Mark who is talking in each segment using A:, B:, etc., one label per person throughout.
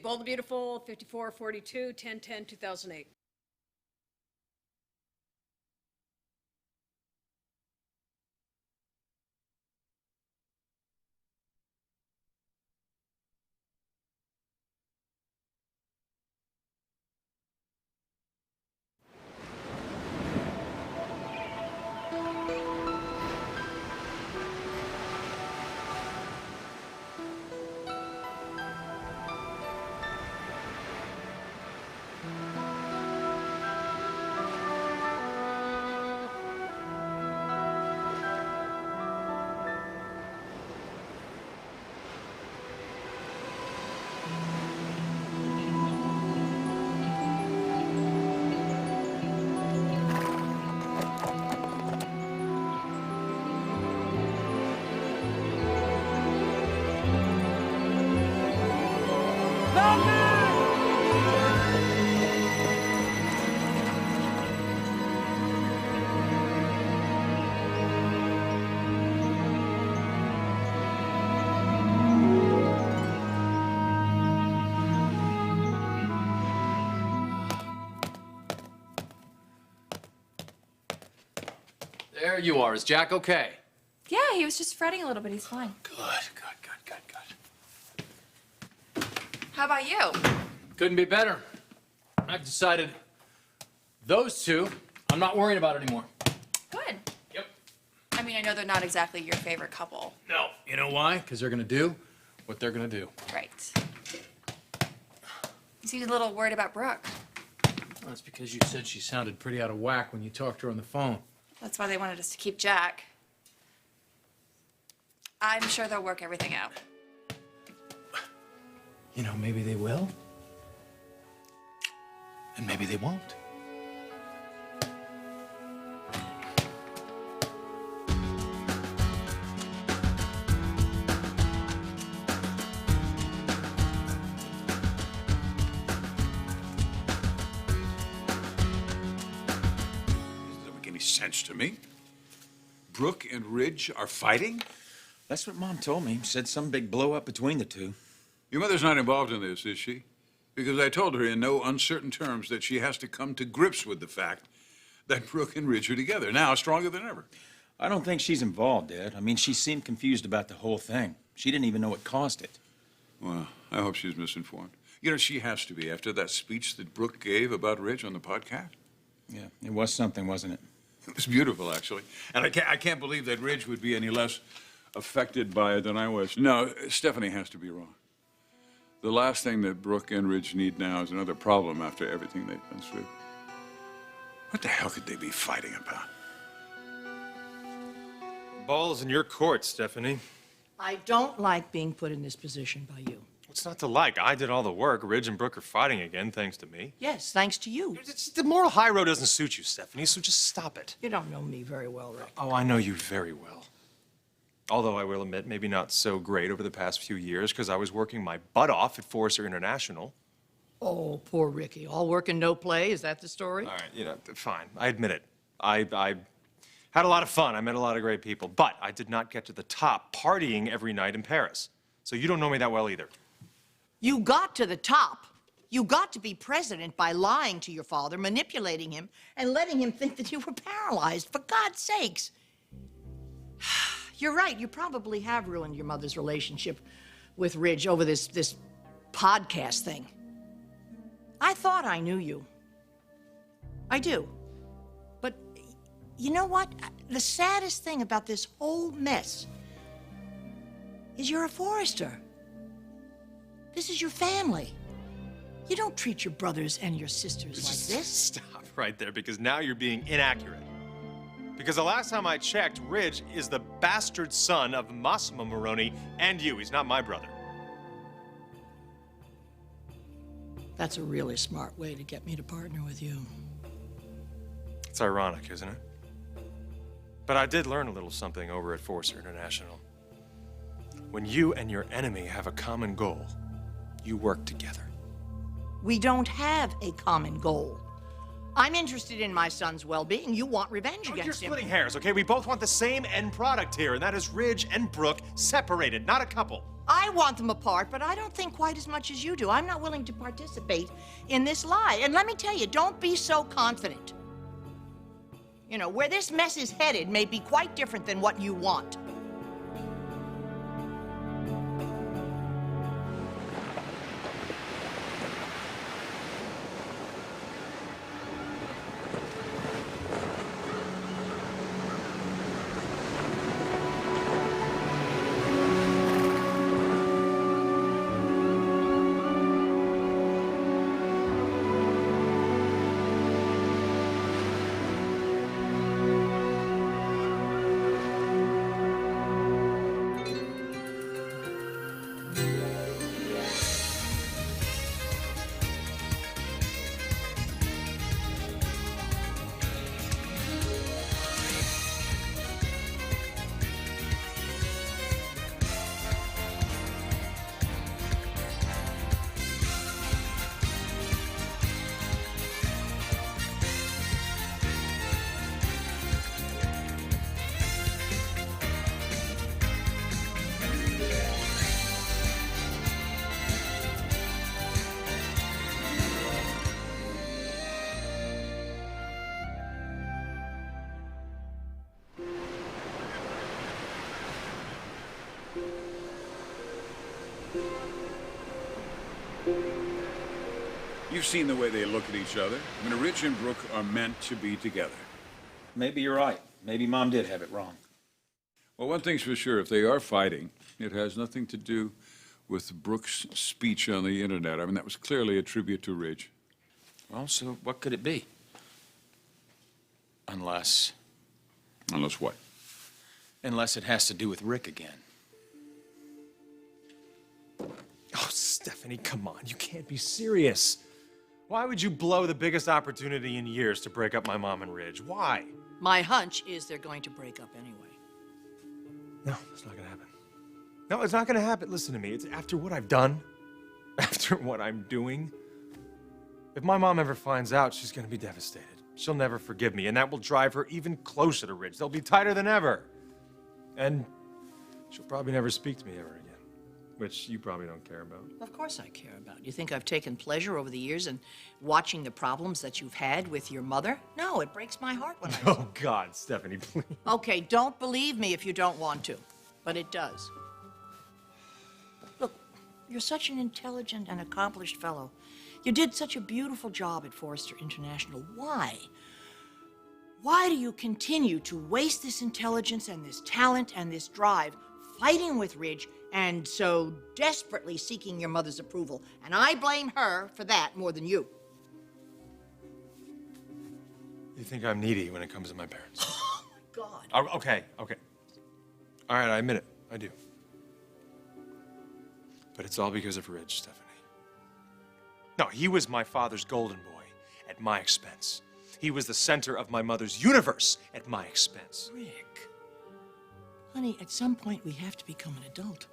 A: Bold and Beautiful, 5442, 10/10/2008.
B: There you are. Is Jack okay?
C: Yeah, he was just fretting a little bit. He's fine.
B: Good.
C: How about you?
B: Couldn't be better. I've decided those two, I'm not worrying about anymore.
C: Good.
B: Yep.
C: I mean, I know they're not exactly your favorite couple.
B: No. You know why? Because they're gonna do what they're gonna do.
C: Right. You seemed a little worried about Brooke.
B: Well, that's because you said she sounded pretty out of whack when you talked to her on the phone.
C: That's why they wanted us to keep Jack. I'm sure they'll work everything out.
B: You know, maybe they will. And maybe they won't.
D: Doesn't make any sense to me. Brooke and Ridge are fighting?
E: That's what Mom told me. Said some big blow up between the two.
D: Your mother's not involved in this, is she? Because I told her in no uncertain terms that she has to come to grips with the fact that Brooke and Ridge are together, now stronger than ever.
E: I don't think she's involved, Dad. I mean, she seemed confused about the whole thing. She didn't even know what caused it.
D: Well, I hope she's misinformed. You know, she has to be after that speech that Brooke gave about Ridge on the podcast.
E: Yeah, it was something, wasn't it?
D: It was beautiful, actually. And I can't believe that Ridge would be any less affected by it than I was. No, Stephanie has to be wrong. The last thing that Brooke and Ridge need now is another problem after everything they've been through. What the hell could they be fighting about?
F: Ball's in your court, Stephanie.
G: I don't like being put in this position by you.
F: What's not to like? I did all the work. Ridge and Brooke are fighting again, thanks to me.
G: Yes, thanks to you.
F: The moral high road doesn't suit you, Stephanie, so just stop it.
G: You don't know me very well, Rick.
F: Oh, I know you very well. Although I will admit, maybe not so great over the past few years, because I was working my butt off at Forrester International.
G: Oh, poor Ricky. All work and no play. Is that the story?
F: All right, fine. I admit it. I had a lot of fun. I met a lot of great people. But I did not get to the top partying every night in Paris. So you don't know me that well either.
G: You got to the top. You got to be president by lying to your father, manipulating him, and letting him think that you were paralyzed. For God's sakes. You're right. You probably have ruined your mother's relationship with Ridge over this podcast thing. I thought I knew you. I do. But you know what? The saddest thing about this whole mess is you're a Forrester. This is your family. You don't treat your brothers and your sisters like this.
F: Stop right there, because now you're being inaccurate. Because the last time I checked, Ridge is the bastard son of Massimo Moroni and you. He's not my brother.
G: That's a really smart way to get me to partner with you.
F: It's ironic, isn't it? But I did learn a little something over at Forrester International. When you and your enemy have a common goal, you work together.
G: We don't have a common goal. I'm interested in my son's well-being. You want revenge
F: Oh, you're
G: against him.
F: splitting hairs, okay? We both want the same end product here, and that is Ridge and Brooke separated, not a couple.
G: I want them apart, but I don't think quite as much as you do. I'm not willing to participate in this lie. And let me tell you, don't be so confident. You know, where this mess is headed may be quite different than what you want.
D: You've seen the way they look at each other. I mean, Ridge and Brooke are meant to be together.
E: Maybe you're right. Maybe Mom did have it wrong.
D: Well, one thing's for sure, if they are fighting, it has nothing to do with Brooke's speech on the internet. I mean, that was clearly a tribute to Ridge.
E: Well, so what could it be? Unless
D: Unless what?
E: it has to do with Rick again.
F: Oh, Stephanie, come on. You can't be serious. Why would you blow the biggest opportunity in years to break up my mom and Ridge? Why?
G: My hunch is they're going to break up anyway.
F: No, it's not gonna happen. No, it's not gonna happen. Listen to me. It's after what I've done, after what I'm doing. If my mom ever finds out, she's gonna be devastated. She'll never forgive me, and that will drive her even closer to Ridge. They'll be tighter than ever. And she'll probably never speak to me ever again, which you probably don't care about.
G: Of course I care about. You think I've taken pleasure over the years in watching the problems that you've had with your mother? No, it breaks my heart when I...
F: Oh, God, Stephanie, please.
G: Okay, don't believe me if you don't want to, but it does. Look, you're such an intelligent and accomplished fellow. You did such a beautiful job at Forrester International. Why? Why do you continue to waste this intelligence and this talent and this drive fighting with Ridge and so desperately seeking your mother's approval? And I blame her for that more than you.
F: You think I'm needy when it comes to my parents?
G: Oh, my God.
F: Oh, okay. All right, I admit it. I do. But it's all because of Ridge, Stephanie. No, he was my father's golden boy at my expense. He was the center of my mother's universe at my expense.
G: Rick. Honey, at some point we have to become an adult.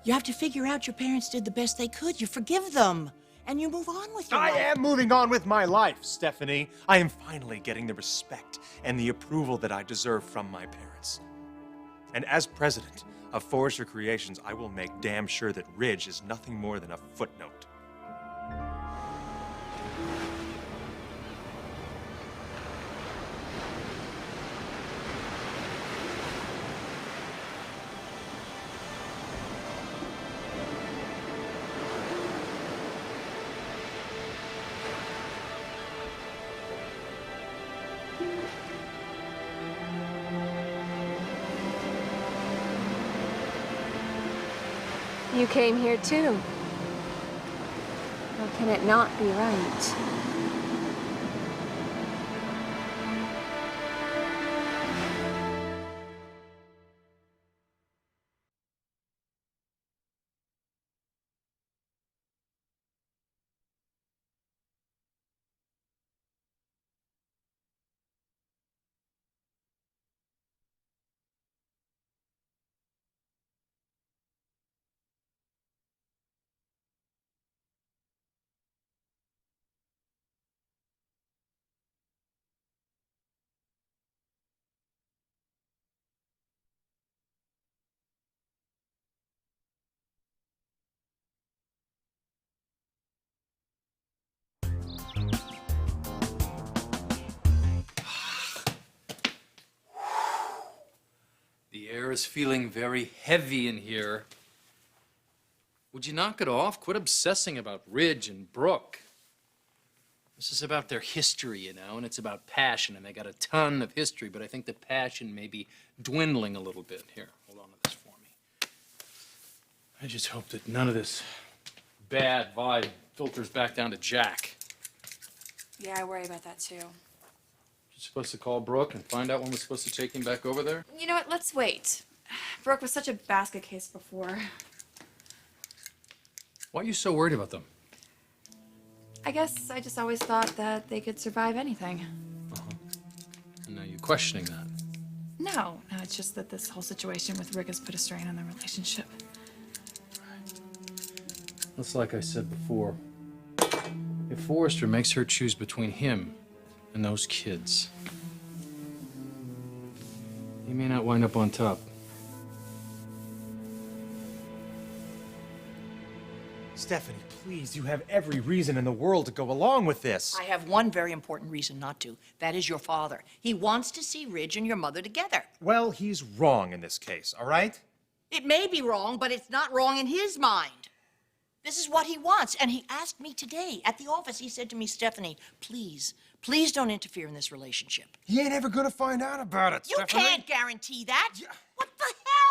G: You have to figure out your parents did the best they could. You forgive them, and you move on with your
F: I
G: life.
F: am moving on with my life, Stephanie. I am finally getting the respect and the approval that I deserve from my parents. And as president of Forrester Creations, I will make damn sure that Ridge is nothing more than a footnote.
H: You came here too. How can it not be right?
B: air is feeling very heavy in here. Would you knock it off? Quit obsessing about Ridge and Brooke. This is about their history, you know, and it's about passion, and they got a ton of history, but I think the passion may be dwindling a little bit. Here, hold on to this for me. I just hope that none of this bad vibe filters back down to Jack.
C: Yeah, I worry about that too.
B: You're supposed to call Brooke and find out when we're supposed to take him back over there?
C: You know what? Let's wait. Brooke was such a basket case before.
B: Why are you so worried about them?
C: I guess I just always thought that they could survive anything.
B: And now you're questioning that.
C: No, it's just that this whole situation with Rick has put a strain on their relationship.
B: It's like I said before. If Forrester makes her choose between him and those kids, he may not wind up on top.
F: Stephanie, please, you have every reason in the world to go along with this.
G: I have one very important reason not to. That is your father. He wants to see Ridge and your mother together.
F: Well, he's wrong in this case, all right?
G: It may be wrong, but it's not wrong in his mind. This is what he wants. And he asked me today at the office. He said to me, Stephanie, please don't interfere in this relationship.
F: He ain't ever gonna find out about it,
G: You
F: Stephanie.
G: can't guarantee that. What the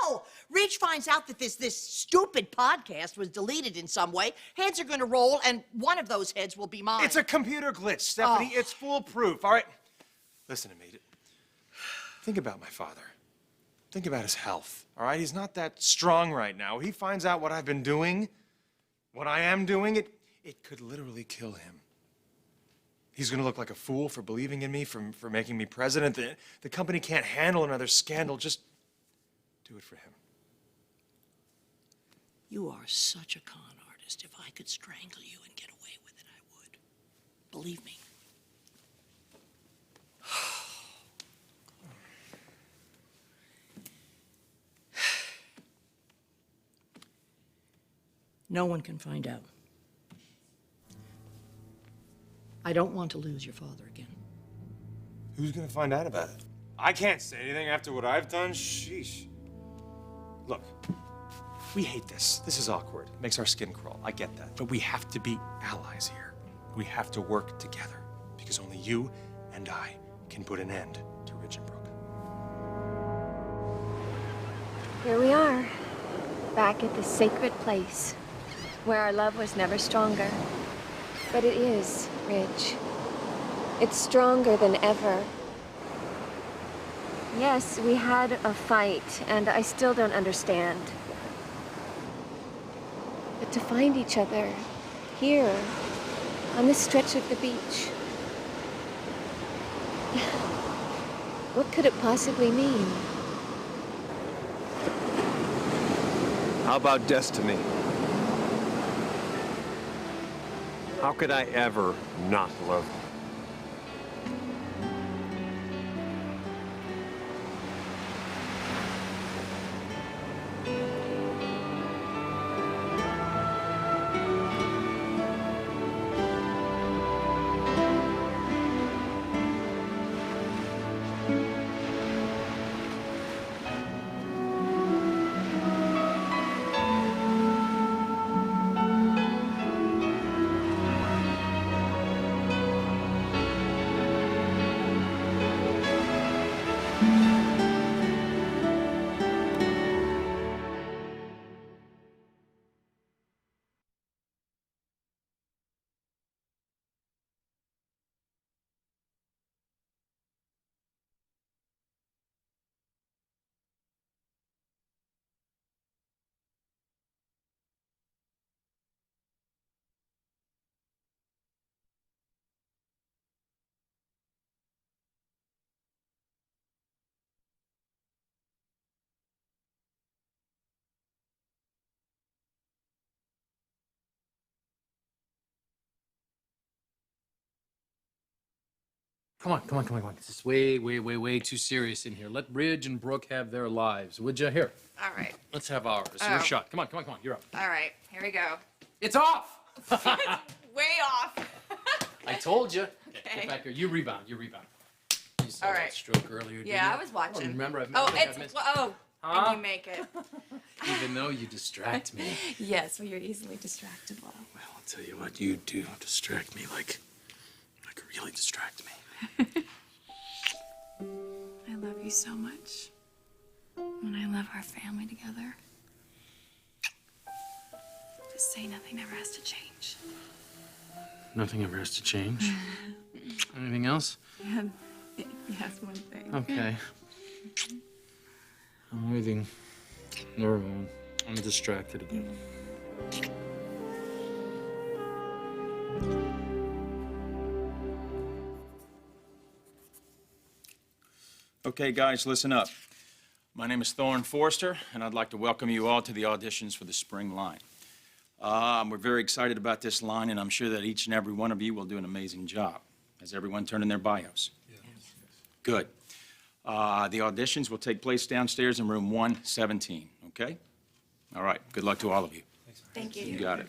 G: hell? Ridge finds out that this stupid podcast was deleted in some way. Heads are gonna roll, and one of those heads will be mine.
F: It's a computer glitch, Stephanie.
G: Oh.
F: It's foolproof, all right? Listen to me. Think about my father. Think about his health, all right? He's not that strong right now. He finds out what I've been doing, what I am doing, it could literally kill him. He's gonna look like a fool for believing in me, for making me president. The company can't handle another scandal. Just do it for him.
G: You are such a con artist. If I could strangle you and get away with it, I would. Believe me. No one can find out. I don't want to lose your father again.
F: Who's gonna find out about it? I can't say anything after what I've done. Sheesh. Look, we hate this. This is awkward. It makes our skin crawl. I get that. But we have to be allies here. We have to work together because only you and I can put an end to Ridge and Brooke.
H: Here we are, back at the sacred place, where our love was never stronger. But it is, Ridge. It's stronger than ever. Yes, we had a fight, and I still don't understand. But to find each other, here, on this stretch of the beach, what could it possibly mean?
I: How about destiny? How could I ever not love you?
B: Come on. This is way too serious in here. Let Ridge and Brooke have their lives, would you? Here,
C: All right.
B: let's have ours. Your
C: Oh.
B: shot. Come on. You're up.
C: All right. Here we go.
B: It's off!
C: Way off.
B: I told you.
C: Okay.
B: Get back here. You rebound. You saw
C: All
B: that
C: right.
B: stroke earlier, didn't
C: Yeah,
B: you?
C: I was watching.
B: Oh, remember,
C: Oh,
B: I
C: it's
B: missed.
C: oh, And you make it.
B: Even though you distract me.
C: Yes, well, you're easily distracted, love.
B: Well, I'll tell you what, you do distract me, like really distract me.
C: I love you so much. And I love our family together. Just say nothing ever has to change.
B: Nothing ever has to change. Anything else?
C: Yes, one thing.
B: Okay. I'm waiting. Never mind. I'm distracted again.
E: Okay, guys, listen up. My name is Thorne Forster, and I'd like to welcome you all to the auditions for the spring line. We're very excited about this line, and I'm sure that each and every one of you will do an amazing job. Has everyone turned in their bios? Yes. Good. The auditions will take place downstairs in room 117, okay? All right, good luck to all of you.
C: Thank you.
E: You got it.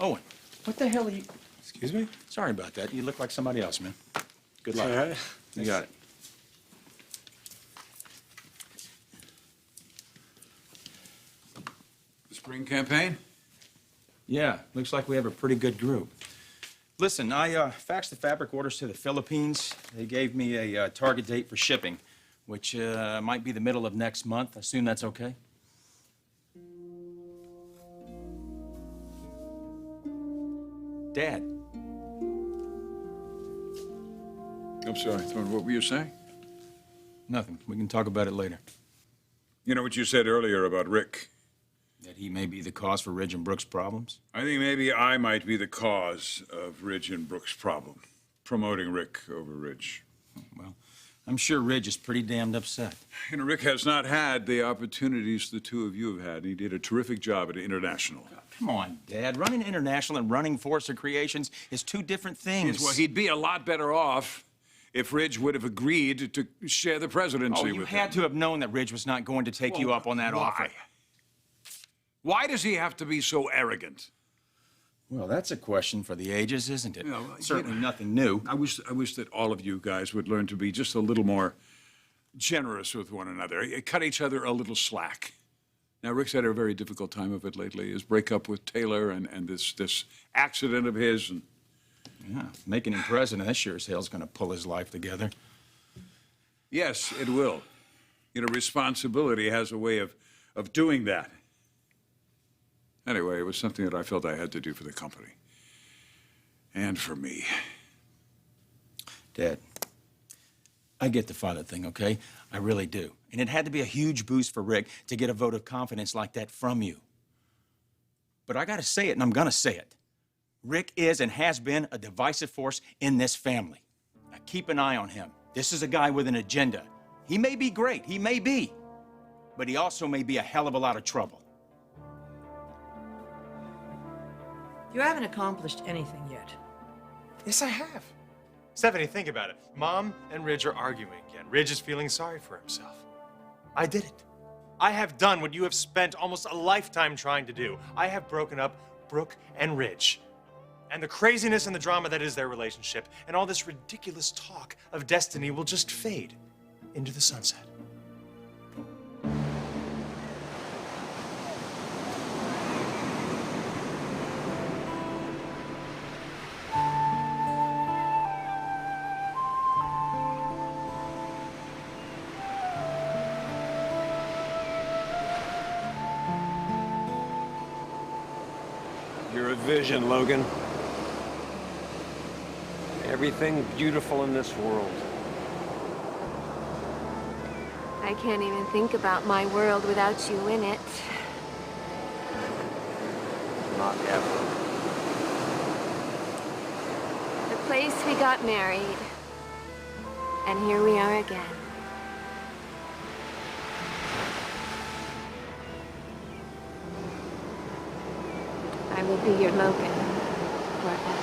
E: Owen, what the hell are you...
F: Excuse me?
E: Sorry about that. You look like somebody else, man. Good luck.
F: All right.
E: You got it.
D: The spring campaign?
E: Yeah, looks like we have a pretty good group. Listen, I faxed the fabric orders to the Philippines. They gave me a target date for shipping, which might be the middle of next month. I assume that's okay? Dad.
D: I'm sorry, Thorne, what were you saying?
E: Nothing. We can talk about it later.
D: You know what you said earlier about Rick?
E: That he may be the cause for Ridge and Brooks' problems?
D: I think maybe I might be the cause of Ridge and Brooks' problem, promoting Rick over Ridge.
E: Well, I'm sure Ridge is pretty damned upset.
D: You know, Rick has not had the opportunities the two of you have had, and he did a terrific job at International.
E: Come on, Dad. Running International and running Forster Creations is two different things.
D: Well, he'd be a lot better off if Ridge would have agreed to share the presidency
E: Oh,
D: with
E: you
D: him.
E: had to have known that Ridge was not going to take you up on that offer.
D: Why does he have to be so arrogant?
E: Well, that's a question for the ages, isn't it?
D: No,
E: Certainly nothing new.
D: I wish that all of you guys would learn to be just a little more generous with one another. Cut each other a little slack. Now, Rick's had a very difficult time of it lately. His breakup with Taylor and this accident of his. And
E: Yeah, making him president, that sure as hell's gonna pull his life together.
D: yes, it will. You know, responsibility has a way of doing that. Anyway, it was something that I felt I had to do for the company. And for me.
E: Dad, I get the father thing, okay? I really do. And it had to be a huge boost for Rick to get a vote of confidence like that from you. But I gotta say it, and I'm gonna say it. Rick is and has been a divisive force in this family. Now keep an eye on him. This is a guy with an agenda. He may be great, he may be, but he also may be a hell of a lot of trouble.
G: You haven't accomplished anything yet.
F: Yes, I have. Stephanie, think about it. Mom and Ridge are arguing again. Ridge is feeling sorry for himself. I did it. I have done what you have spent almost a lifetime trying to do. I have broken up Brooke and Ridge. And the craziness and the drama that is their relationship, and all this ridiculous talk of destiny will just fade into the sunset.
I: You're a vision, Logan. Everything beautiful in this world.
H: I can't even think about my world without you in it.
I: Not ever.
H: The place we got married. And here we are again. I will be your Logan forever.